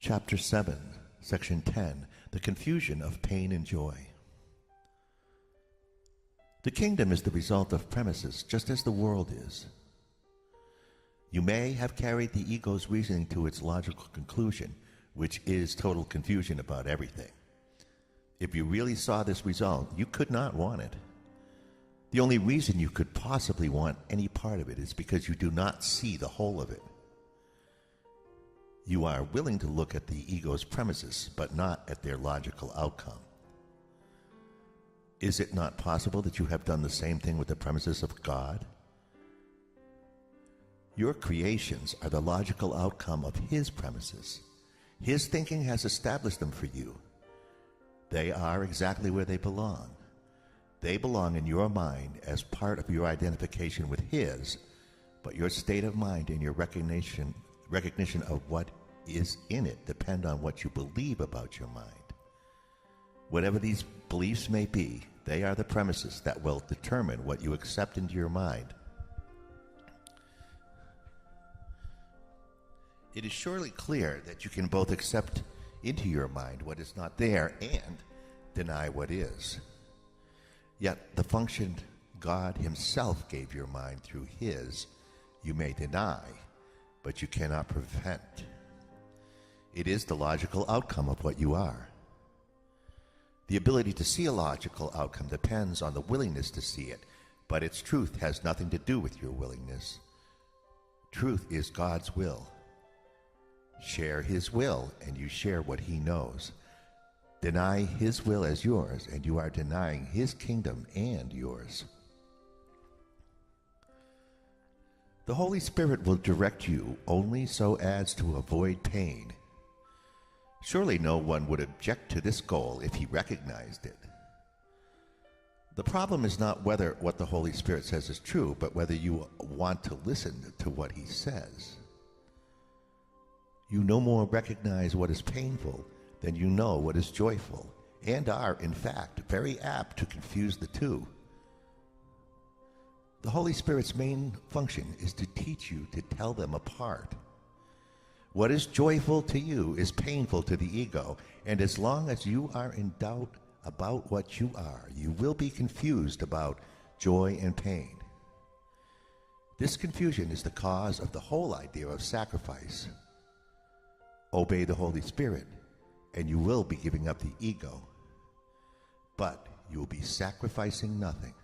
Chapter 7, Section 10, The Confusion of Pain and Joy. The kingdom is the result of premises, just as the world is. You may have carried the ego's reasoning to its logical conclusion, which is total confusion about everything. If you really saw this result, you could not want it. The only reason you could possibly want any part of it is because you do not see the whole of it. You are willing to look at the ego's premises, but not at their logical outcome. Is it not possible that you have done the same thing with the premises of God? Your creations are the logical outcome of His premises. His thinking has established them for you. They are exactly where they belong. They belong in your mind as part of your identification with His, but your state of mind and your recognition of what is in it depend on what you believe about your mind. Whatever these beliefs may be, they are the premises that will determine what you accept into your mind. It is surely clear that you can both accept into your mind what is not there and deny what is. Yet the function God Himself gave your mind through His, you may deny, but you cannot prevent. It is the logical outcome of what you are. The ability to see a logical outcome depends on the willingness to see it, but its truth has nothing to do with your willingness. Truth is God's will. Share His will, and you share what He knows. Deny His will as yours, and you are denying His kingdom and yours. The Holy Spirit will direct you only so as to avoid pain. Surely no one would object to this goal if he recognized it. The problem is not whether what the Holy Spirit says is true, but whether you want to listen to what He says. You no more recognize what is painful than you know what is joyful, and are, in fact, very apt to confuse the two. The Holy Spirit's main function is to teach you to tell them apart. What is joyful to you is painful to the ego, and as long as you are in doubt about what you are, you will be confused about joy and pain. This confusion is the cause of the whole idea of sacrifice. Obey the Holy Spirit, and you will be giving up the ego, but you will be sacrificing nothing.